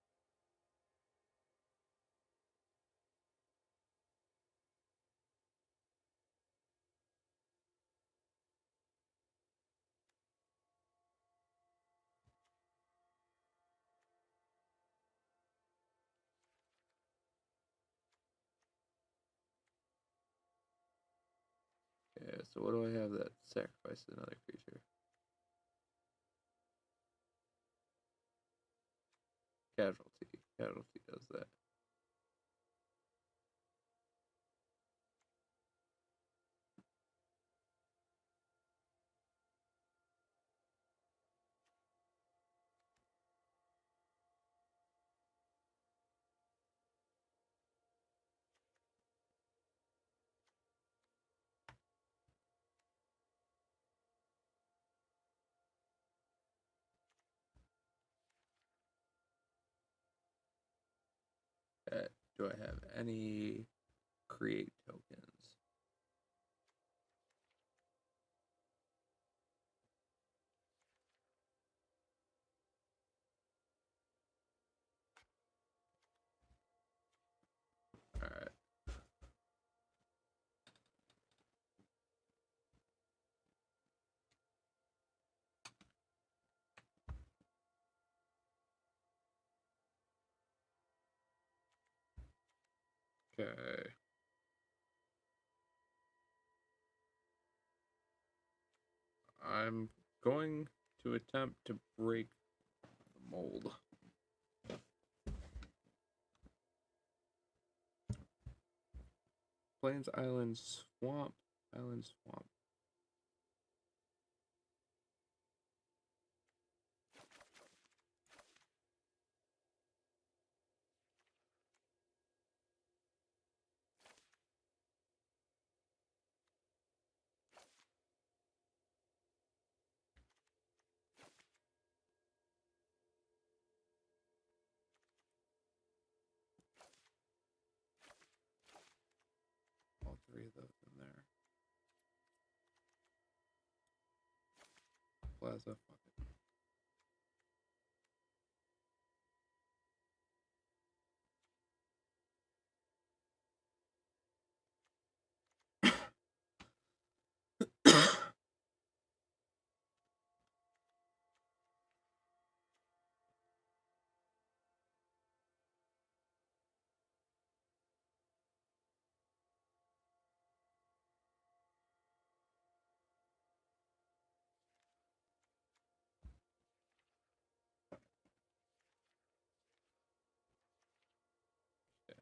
yeah, so what do I have that sacrifices another creature? Casualty. Casualty does that. Do I have any create tokens? Alright. Okay. I'm going to attempt to break the mold. Plains, island, swamp. Island, swamp. All three of those in there. Plaza, fuck it.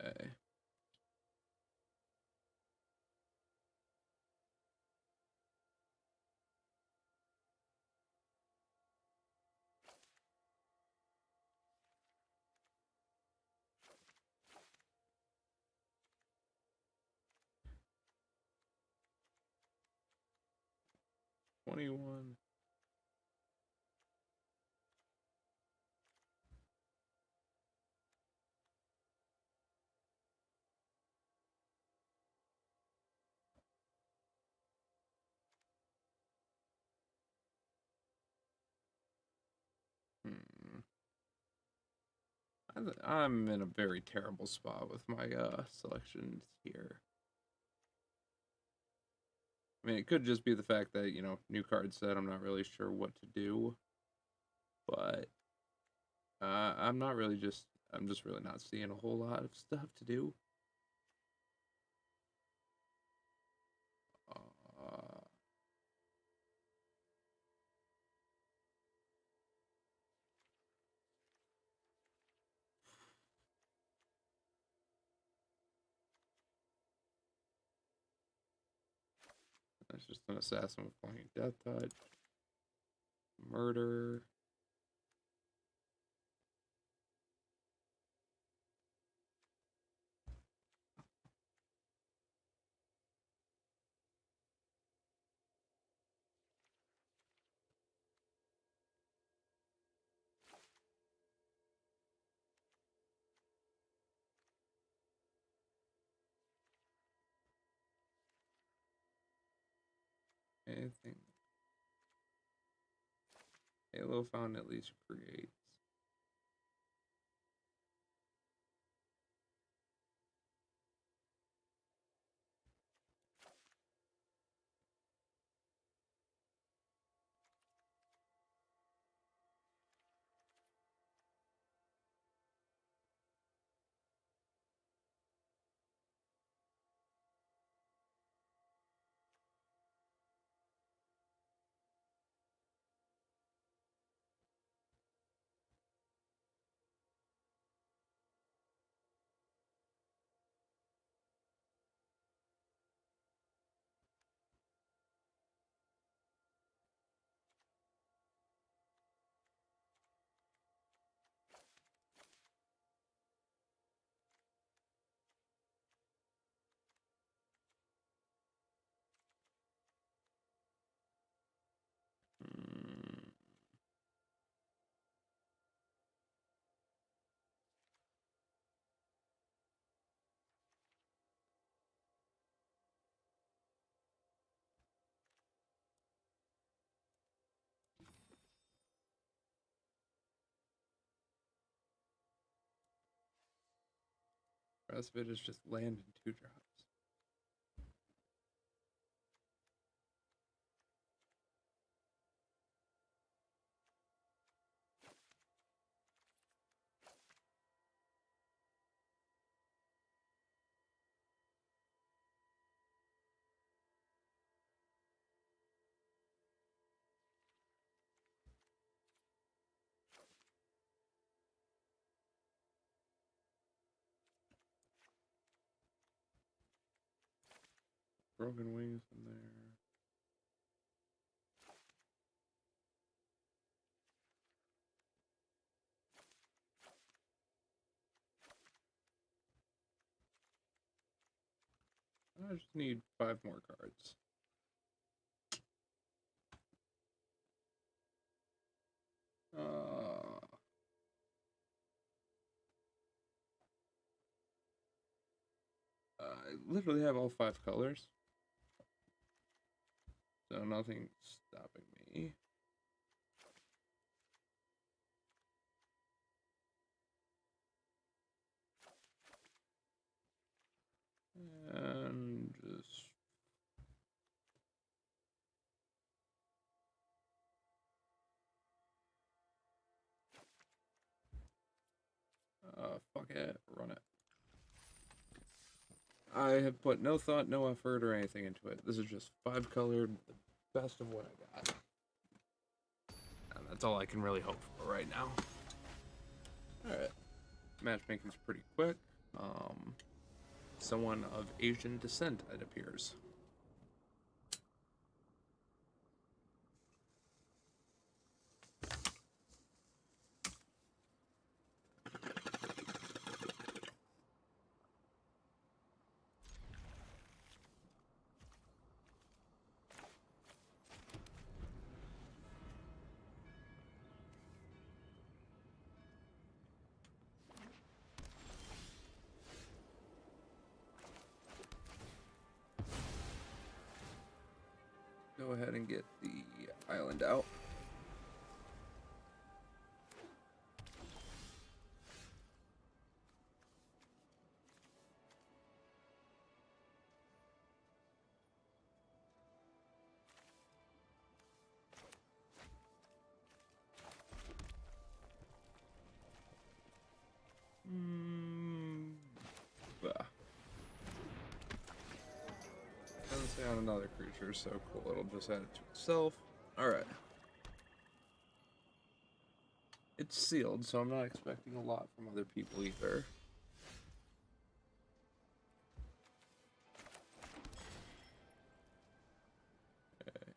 Okay. $21. Hmm. I'm in a very terrible spot with my selections here. I mean, it could just be the fact that, new card set, I'm not really sure what to do. But I'm just really not seeing a whole lot of stuff to do. Uh, that's just an assassin with flying death touch. Murder. Anything. Halo found at least creates. rest of it is just land and 2-drops. Broken wings in there. I just need 5 more cards. I literally have all 5 colors, so nothing's stopping me. And just fuck it, run it. I have put no thought, no effort, or anything into it. This is just 5 colored, the best of what I got. And that's all I can really hope for right now. Alright. Matchmaking's pretty quick. Someone of Asian descent, it appears. Go ahead and get the island out. Doesn't say on another creature, so cool. It'll just add it to itself. Alright. It's sealed, so I'm not expecting a lot from other people either. Okay.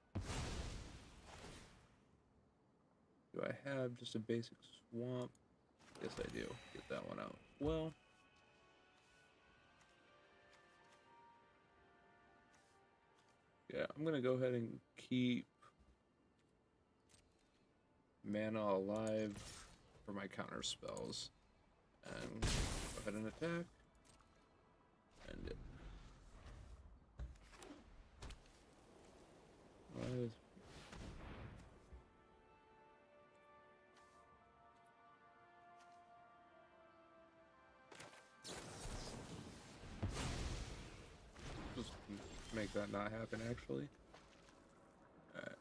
Do I have just a basic swamp? Yes, I do. Get that one out. Well. Yeah, I'm gonna go ahead and keep mana alive for my counter spells. And go ahead and attack. End it. Just make that not happen, actually. Alright.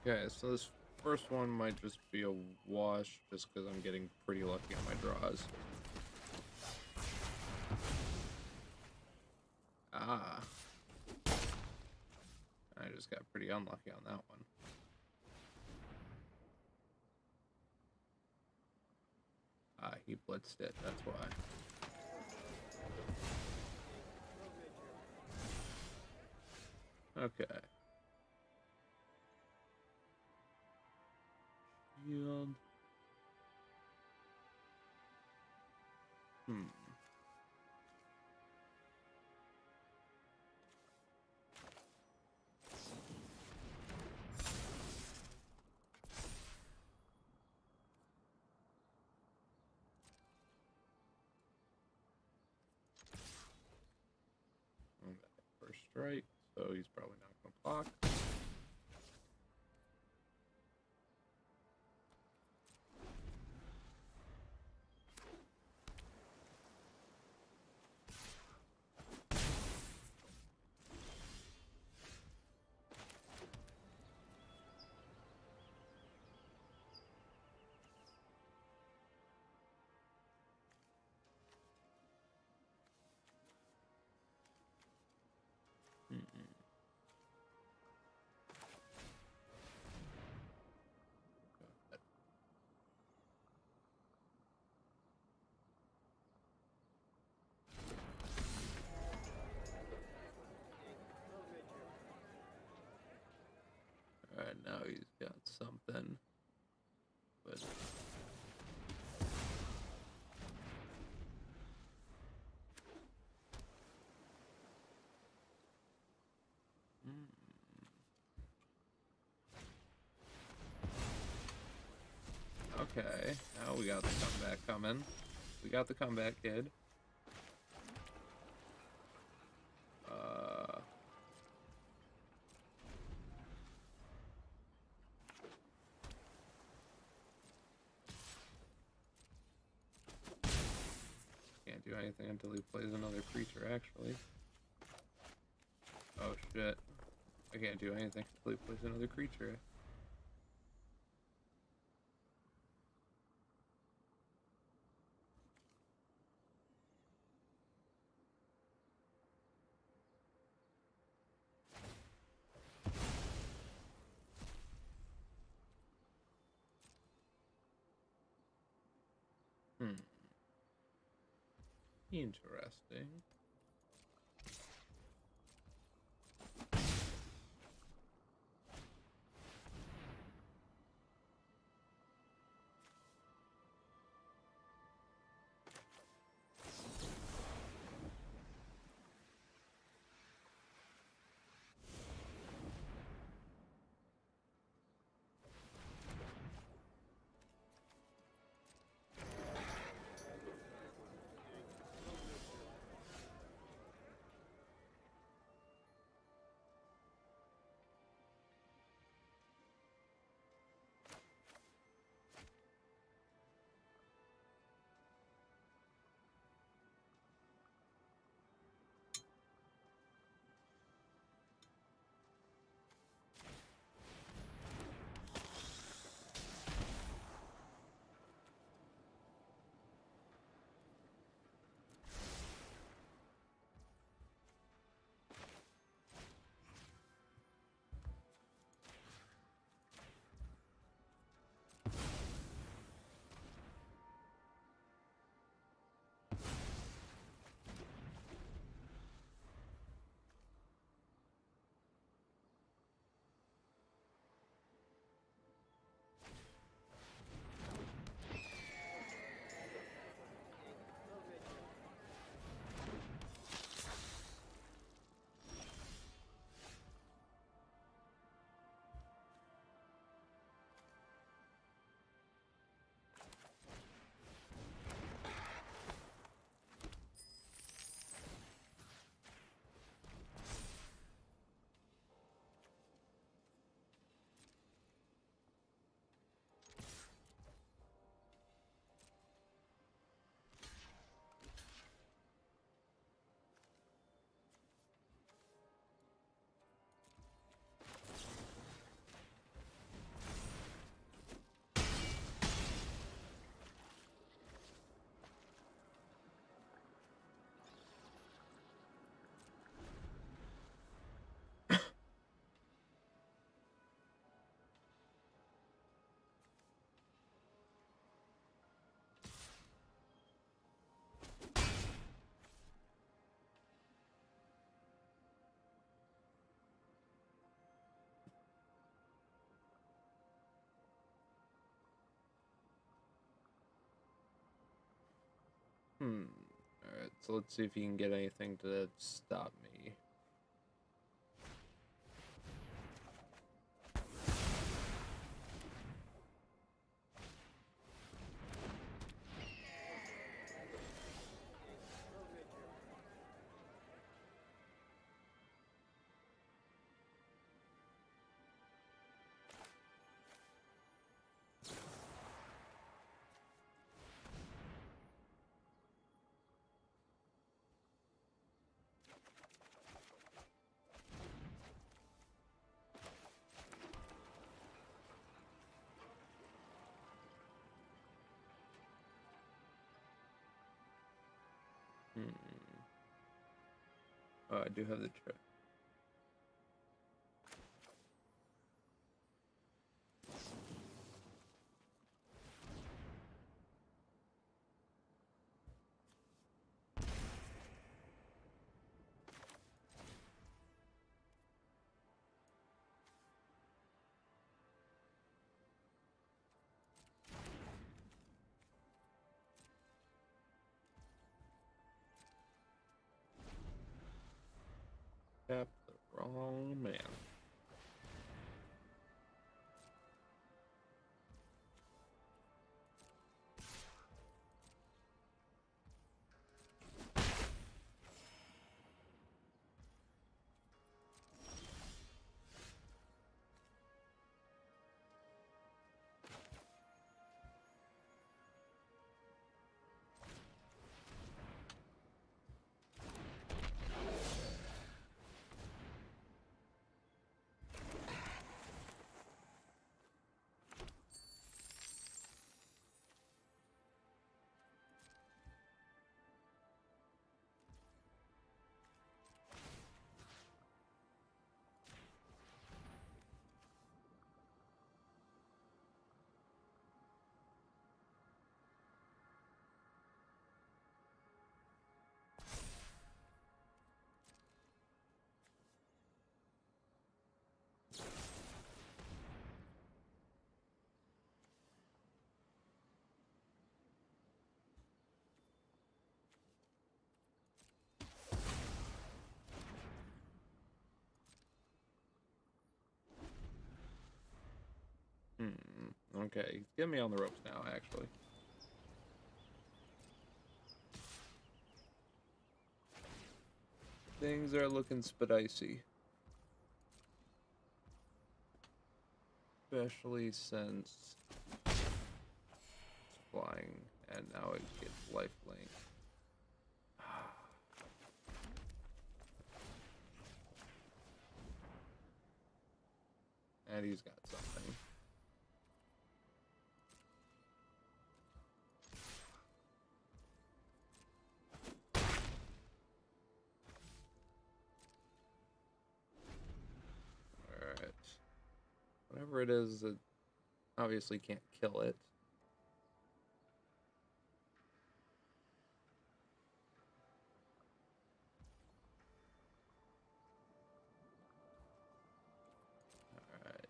Okay, so this First one might just be a wash, just because I'm getting pretty lucky on my draws. Ah. I just got pretty unlucky on that one. Ah, he blitzed it, that's why. Okay. Shield. Okay, first strike, so he's probably not gonna block. Alright, now he's got something. But okay, now we got the comeback coming. We got the comeback, kid. Can't do anything until he plays another creature, actually. Oh shit. I can't do anything until he plays another creature. Interesting. Alright, so let's see if you can get anything to stop me. Oh, I do have the trip. Tap the wrong man. Okay, get me on the ropes now, actually. Things are looking spicy. Especially since it's flying, and now it gets lifelink. And he's got something. Alright. Whatever it is, it obviously can't kill it. Alright.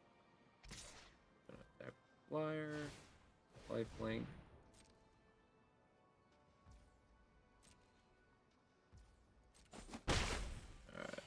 Gonna attack flyer. Lifelink. Alright.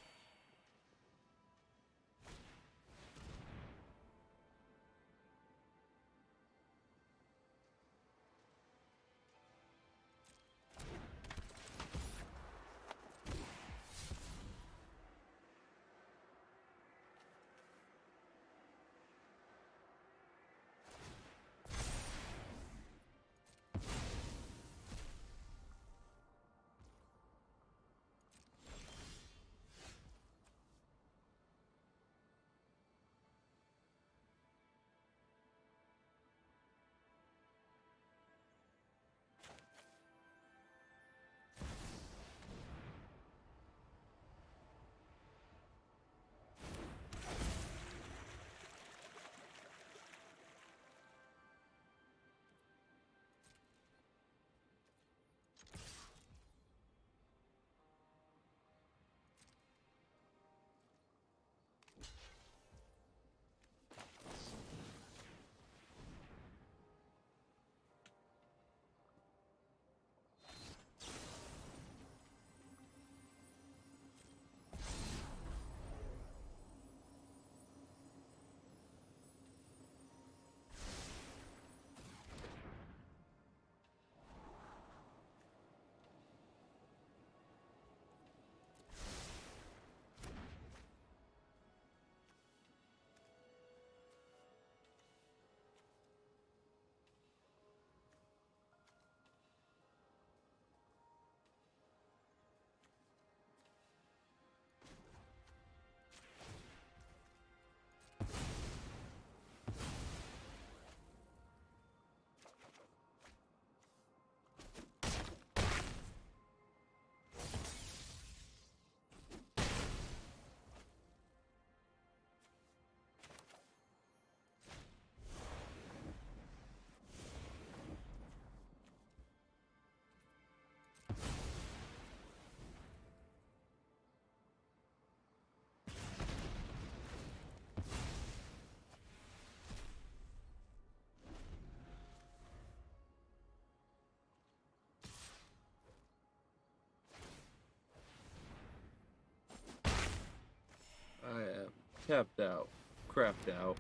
tapped out, crapped out.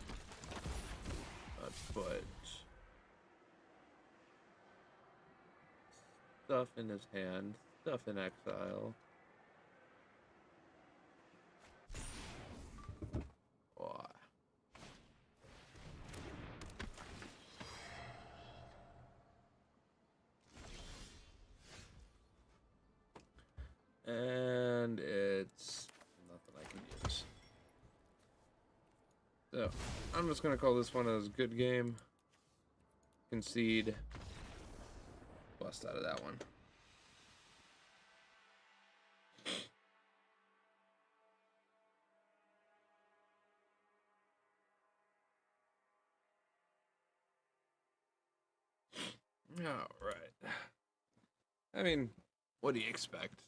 But stuff in his hand, stuff in exile. Why? And it's nothing I can use. So, I'm just gonna call this one as good game. Concede. Bust out of that one. Alright. I mean, what do you expect?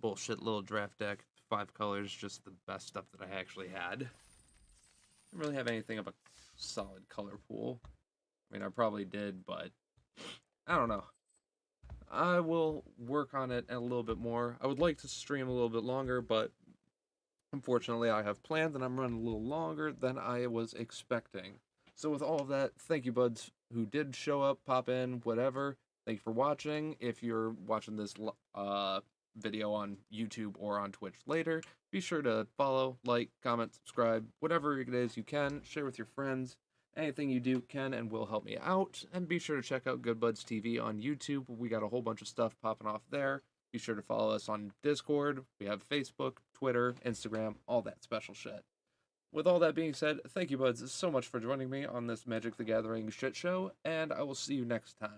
Bullshit little draft deck. 5 colors, just the best stuff that I actually had. Didn't really have anything of a solid color pool. I mean, I probably did, but I don't know. I will work on it a little bit more. I would like to stream a little bit longer, but unfortunately I have plans and I'm running a little longer than I was expecting. So with all of that, thank you buds who did show up, pop in, whatever. Thank you for watching. If you're watching this video on YouTube or on Twitch later, be sure to follow, like, comment, subscribe, whatever it is you can. Share with your friends. Anything you do can and will help me out. And be sure to check out Good Buds TV on YouTube. We got a whole bunch of stuff popping off there. Be sure to follow us on Discord. We have Facebook, Twitter, Instagram, all that special shit. With all that being said, thank you buds so much for joining me on this Magic the Gathering shit show, and I will see you next time.